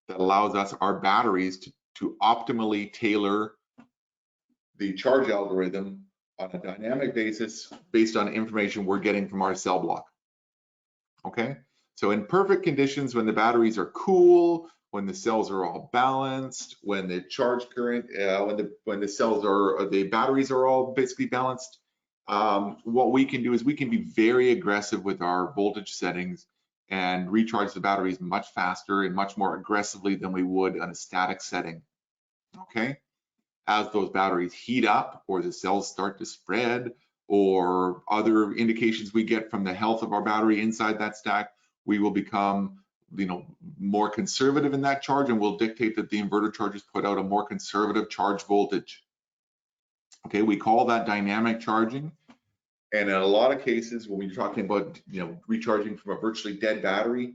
that allows us, our batteries, to optimally tailor the charge algorithm on a dynamic basis based on information we're getting from our cell block. Okay, so in perfect conditions, when the batteries are cool, when the cells are all balanced, when the charge current, when the cells are, the batteries are all basically balanced, what we can do is we can be very aggressive with our voltage settings and recharge the batteries much faster and much more aggressively than we would on a static setting. Okay, as those batteries heat up or the cells start to spread or other indications we get from the health of our battery inside that stack, we will become, you know, more conservative in that charge, and we'll dictate that the inverter chargers put out a more conservative charge voltage. Okay, we call that dynamic charging. And in a lot of cases, when we're talking about, you know, recharging from a virtually dead battery,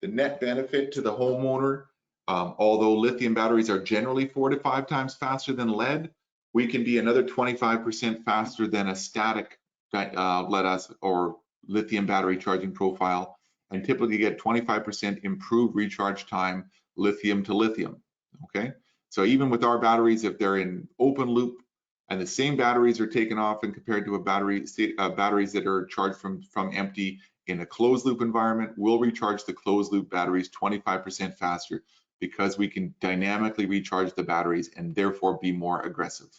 the net benefit to the homeowner, although lithium batteries are generally 4 to 5 times faster than lead, we can be another 25% faster than a static lead-acid or lithium battery charging profile, and typically get 25% improved recharge time, lithium to lithium. Okay, so even with our batteries, if they're in open loop and the same batteries are taken off and compared to a batteries that are charged from empty in a closed loop environment, we'll recharge the closed loop batteries 25% faster because we can dynamically recharge the batteries and therefore be more aggressive.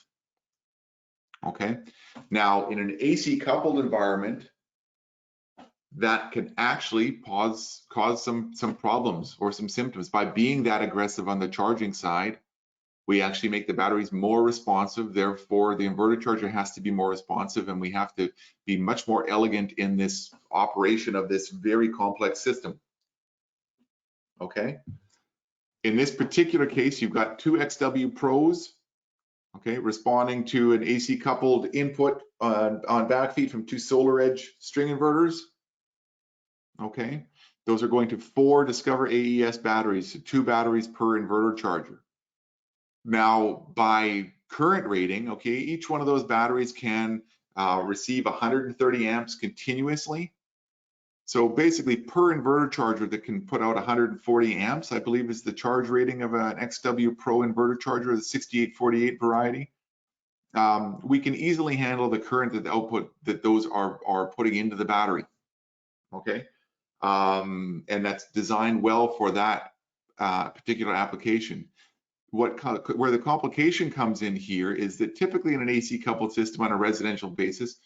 Okay, now in an AC coupled environment, that can actually cause some problems or some symptoms. By being that aggressive on the charging side, we actually make the batteries more responsive. Therefore, the inverter charger has to be more responsive, and we have to be much more elegant in this operation of this very complex system. Okay. In this particular case, you've got 2 XW Pros, okay, responding to an AC coupled input on backfeed from 2 SolarEdge string inverters. Okay, those are going to 4 Discover AES batteries, so 2 batteries per inverter charger. Now, by current rating, okay, each one of those batteries can receive 130 amps continuously. So basically, per inverter charger that can put out 140 amps, I believe is the charge rating of an XW Pro inverter charger, the 6848 variety. We can easily handle the current that the output that those are putting into the battery. Okay, and that's designed well for that particular application. Where the complication comes in here is that typically in an AC coupled system on a residential basis,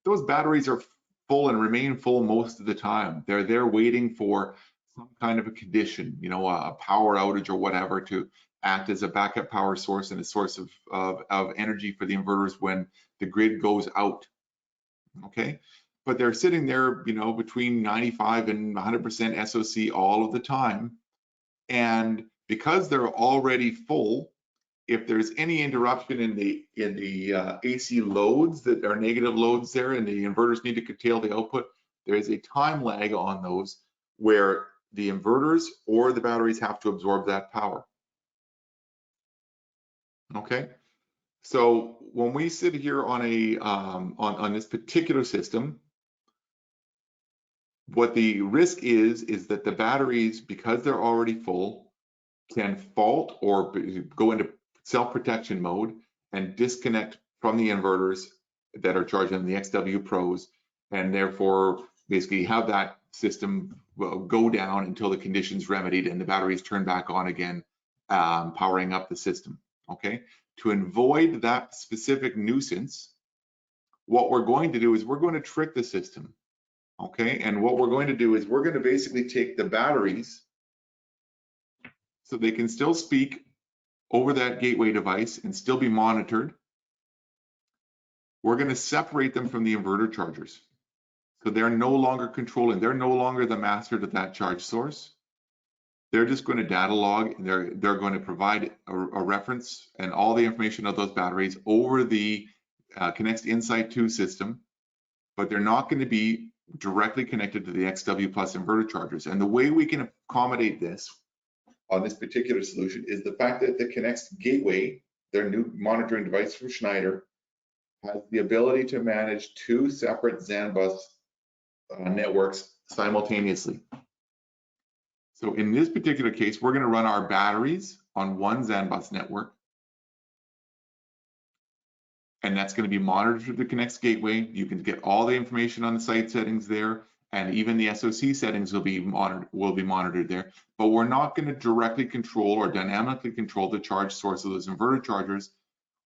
those batteries are full and remain full most of the time. They're there waiting for some kind of a condition, you know, a power outage or whatever, to act as a backup power source and a source of energy for the inverters when the grid goes out. Okay, but they're sitting there, you know, between 95 and 100% SOC all of the time, and because they're already full, if there's any interruption in the AC loads that are negative loads there and the inverters need to curtail the output, there is a time lag on those where the inverters or the batteries have to absorb that power. Okay, so when we sit here on a on this particular system, what the risk is that the batteries, because they're already full, can fault or go into self-protection mode and disconnect from the inverters that are charging the XW Pros, and therefore basically have that system go down until the conditions remedied and the batteries turn back on again, powering up the system. Okay, to avoid that specific nuisance, what we're going to do is we're going to trick the system. Okay, and what we're going to do is we're going to basically take the batteries so they can still speak over that gateway device and still be monitored. We're going to separate them from the inverter chargers. So they're no longer controlling, they're no longer the master to that charge source. They're just going to data log, and they're going to provide a reference and all the information of those batteries over the Conext Insight 2 system, but they're not going to be directly connected to the XW Plus inverter chargers. And the way we can accommodate this on this particular solution is the fact that the Conext Gateway, their new monitoring device from Schneider, has the ability to manage 2 separate CAN bus networks simultaneously. So in this particular case, we're going to run our batteries on one CAN bus network, and that's going to be monitored through the Conext Gateway. You can get all the information on the site settings there, and even the SOC settings will be monitored there. But we're not going to directly control or dynamically control the charge source of those inverter chargers.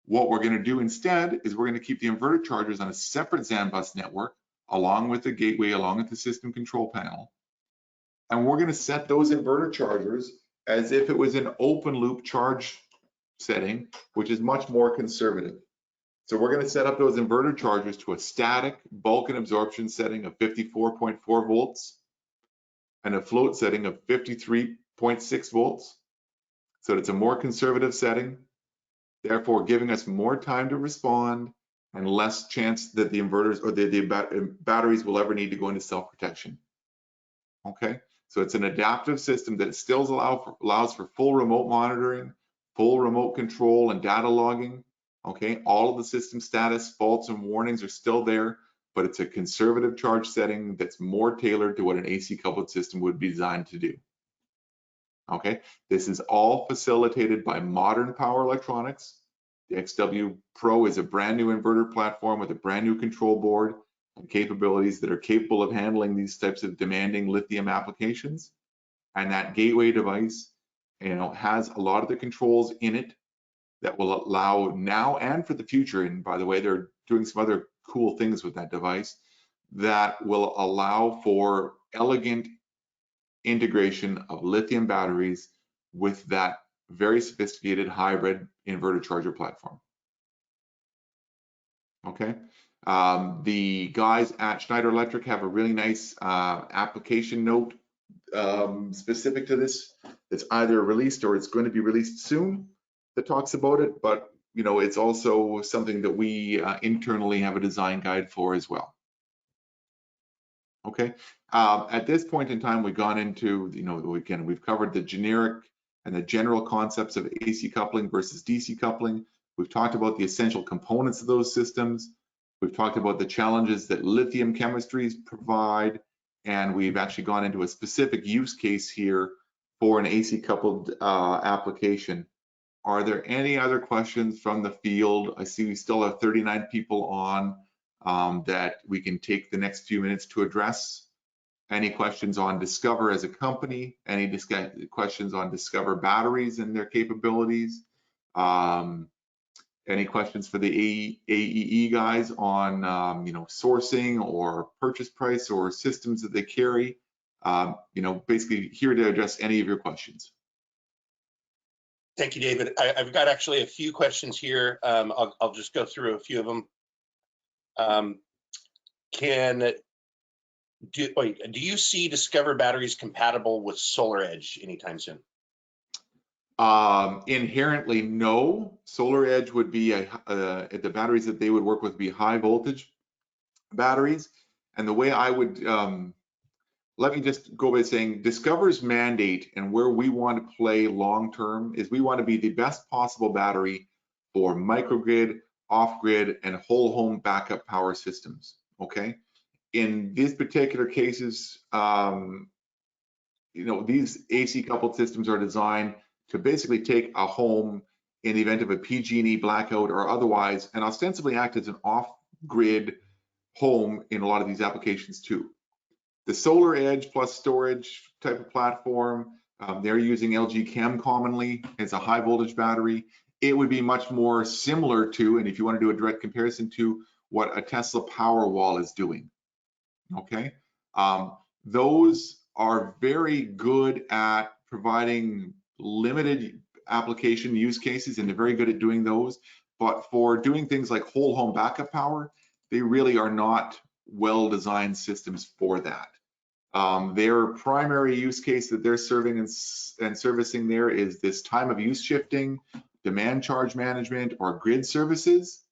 What we're going to do instead is we're going to keep the inverter chargers on a separate CAN bus network, along with the gateway, along with the system control panel. And we're going to set those inverter chargers as if it was an open loop charge setting, which is much more conservative. So we're going to set up those inverter chargers to a static bulk and absorption setting of 54.4 volts and a float setting of 53.6 volts. So it's a more conservative setting, therefore giving us more time to respond and less chance that the inverters or the batteries will ever need to go into self-protection. Okay, so it's an adaptive system that still allows for full remote monitoring, full remote control and data logging. Okay, all of the system status, faults and warnings are still there, but it's a conservative charge setting that's more tailored to what an AC coupled system would be designed to do. Okay, this is all facilitated by modern power electronics. The XW Pro is a brand new inverter platform with a brand new control board and capabilities that are capable of handling these types of demanding lithium applications. And that gateway device, has a lot of the controls in it that will allow now and for the future. And by the way, they're doing some other cool things with that device that will allow for elegant integration of lithium batteries with that very sophisticated hybrid inverter charger platform. Okay, the guys at Schneider Electric have a really nice application note specific to this. It's either released or it's going to be released soon that talks about it, but it's also something that we internally have a design guide for as well. Okay, at this point in time, we've gone into, we've covered the generic and the general concepts of AC coupling versus DC coupling. We've talked about the essential components of those systems. We've talked about the challenges that lithium chemistries provide, and we've actually gone into a specific use case here for an AC coupled application. Are there any other questions from the field? I see we still have 39 people on that we can take the next few minutes to address. Any questions on Discover as a company? Any questions on Discover batteries and their capabilities? Any questions for the AEE guys on sourcing or purchase price or systems that they carry? Basically here to address any of your questions. Thank you, David. I've got actually a few questions here. I'll just go through a few of them. Do you see Discover batteries compatible with SolarEdge anytime soon? Inherently, no. Solar Edge would be the batteries that they would work with would be high voltage batteries. And the way I would, let me just go by saying Discover's mandate and where we want to play long term is we want to be the best possible battery for microgrid, off-grid, and whole home backup power systems. Okay. In these particular cases, these AC coupled systems are designed to basically take a home in the event of a PG&E blackout or otherwise, and ostensibly act as an off-grid home in a lot of these applications too. The Solar Edge plus storage type of platform, they're using LG Chem commonly as a high voltage battery. It would be much more similar to, and if you want to do a direct comparison to, what a Tesla Powerwall is doing. Okay, those are very good at providing limited application use cases, and they're very good at doing those. But for doing things like whole home backup power, they really are not well-designed systems for that. Their primary use case that they're serving and servicing there is this time of use shifting, demand charge management, or grid services.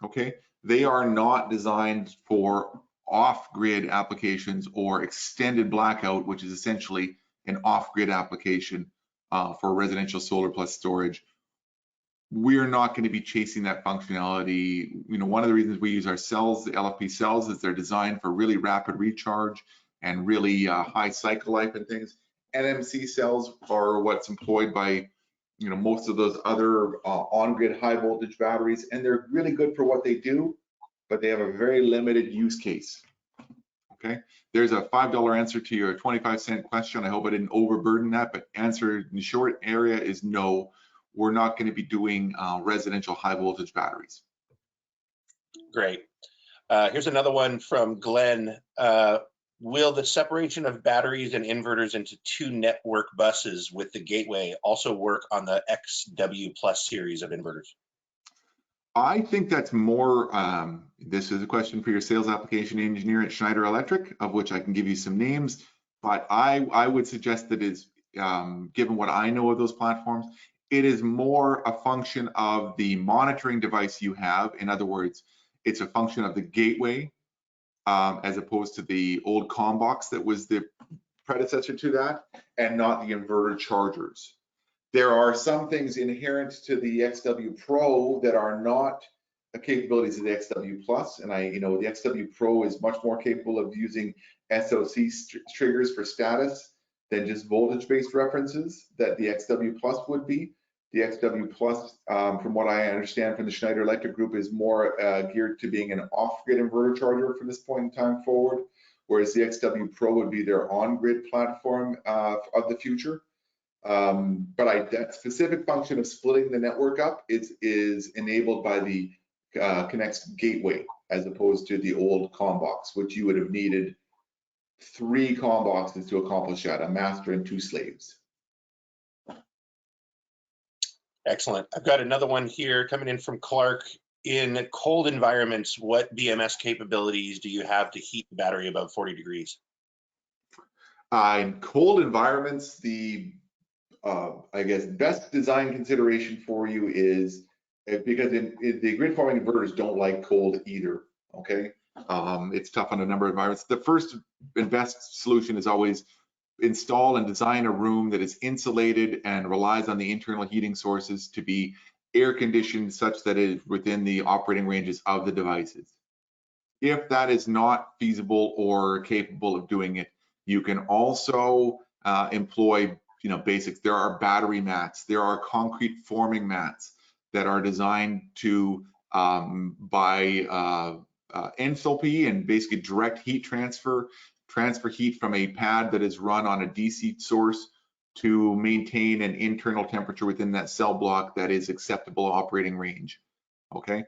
Okay, they are not designed for off-grid applications or extended blackout, which is essentially an off-grid application for residential solar plus storage. We're not going to be chasing that functionality. One of the reasons we use our cells, the LFP cells, is they're designed for really rapid recharge and really high cycle life and things. NMC cells are what's employed by most of those other on-grid high voltage batteries, and they're really good for what they do, but they have a very limited use case. Okay, there's a $5 answer to your 25-cent question. I hope I didn't overburden that, but answer in the short area is no. We're not going to be doing residential high voltage batteries. Great. Here's another one from Glenn. Will the separation of batteries and inverters into two network buses with the gateway also work on the XW Plus series of inverters? I think that's more, this is a question for your sales application engineer at Schneider Electric, of which I can give you some names, but I would suggest that is, given what I know of those platforms, it is more a function of the monitoring device you have. In other words, it's a function of the gateway, as opposed to the old COM-box that was the predecessor to that, and not the inverter chargers. There are some things inherent to the XW Pro that are not the capabilities of the XW Plus, and the XW Pro is much more capable of using SOC triggers for status than just voltage-based references that the XW Plus would be. The XW Plus, from what I understand from the Schneider Electric group, is more geared to being an off-grid inverter charger from this point in time forward, whereas the XW Pro would be their on-grid platform of the future. But that specific function of splitting the network up is enabled by the Conext Gateway, as opposed to the old COM-box, which you would have needed 3 COM-boxes to accomplish that, a master and 2 slaves. Excellent. I've got another one here coming in from Clark. In cold environments, what BMS capabilities do you have to heat the battery above 40 degrees? In cold environments, the I guess best design consideration for you is, because the grid forming inverters don't like cold either. Okay, it's tough on a number of environments. The first and best solution is always install and design a room that is insulated and relies on the internal heating sources to be air conditioned such that it is within the operating ranges of the devices. If that is not feasible or capable of doing it, you can also employ basics. There are battery mats, there are concrete forming mats that are designed to by enthalpy and basically direct heat transfer heat from a pad that is run on a DC source to maintain an internal temperature within that cell block that is acceptable operating range. Okay,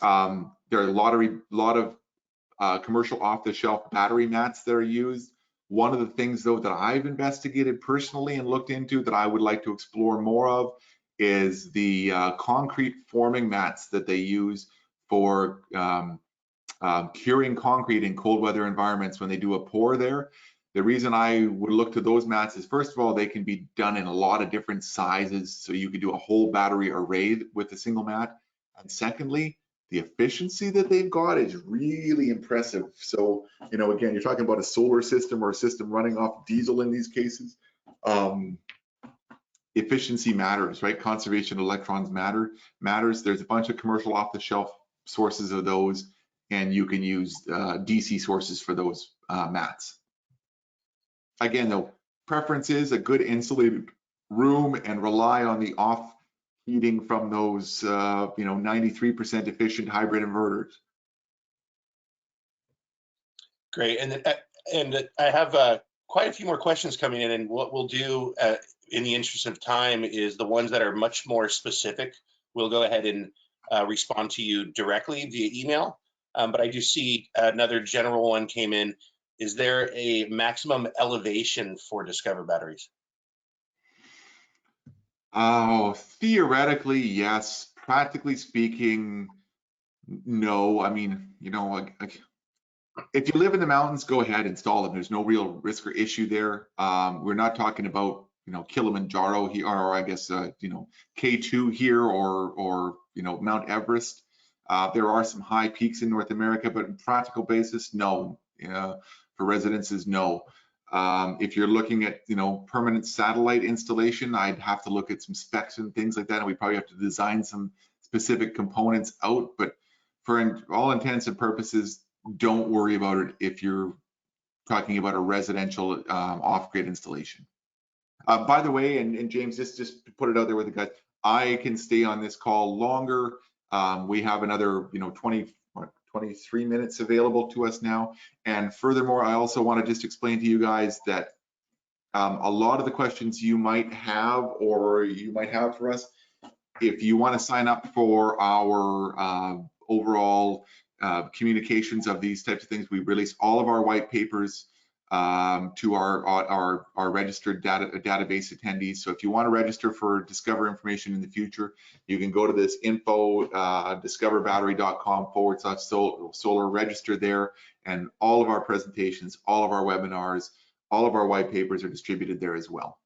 there are a lot of commercial off-the-shelf battery mats that are used. One of the things, though, that I've investigated personally and looked into that I would like to explore more of is the concrete forming mats that they use for curing concrete in cold weather environments when they do a pour there. The reason I would look to those mats is, first of all, they can be done in a lot of different sizes. So you could do a whole battery array with a single mat. And secondly, the efficiency that they've got is really impressive. So, you know, again, you're talking about a solar system or a system running off diesel in these cases. Efficiency matters, right? Conservation of electrons matters. There's a bunch of commercial off-the-shelf sources of those, and you can use DC sources for those mats. Again, though, preference is a good insulated room and rely on the off heating from those, you know, 93% efficient hybrid inverters. Great, and I have quite a few more questions coming in, and what we'll do in the interest of time is the ones that are much more specific, we'll go ahead and respond to you directly via email. But I do see another general one came in. Is there a maximum elevation for Discover batteries? Oh, theoretically, yes. Practically speaking, no. I mean, you know, if you live in the mountains, go ahead, install them. There's no real risk or issue there. We're not talking about, you know, Kilimanjaro here, or I guess, you know, K2 here, or you know, Mount Everest. There are some high peaks in North America, but on practical basis, no. For residences, no. If you're looking at, you know, permanent satellite installation, I'd have to look at some specs and things like that, and we probably have to design some specific components out. But for all intents and purposes, don't worry about it if you're talking about a residential off-grid installation. By the way, and James, just to put it out there with the guys, I can stay on this call longer. We have another, you know, 23 minutes available to us now. And furthermore, I also want to just explain to you guys that a lot of the questions you might have, or you might have for us, if you want to sign up for our overall communications of these types of things, we release all of our white papers to our registered database attendees. So if you want to register for Discover information in the future, you can go to this info discoverbattery.com/solar, register there, and all of our presentations, all of our webinars, all of our white papers are distributed there as well.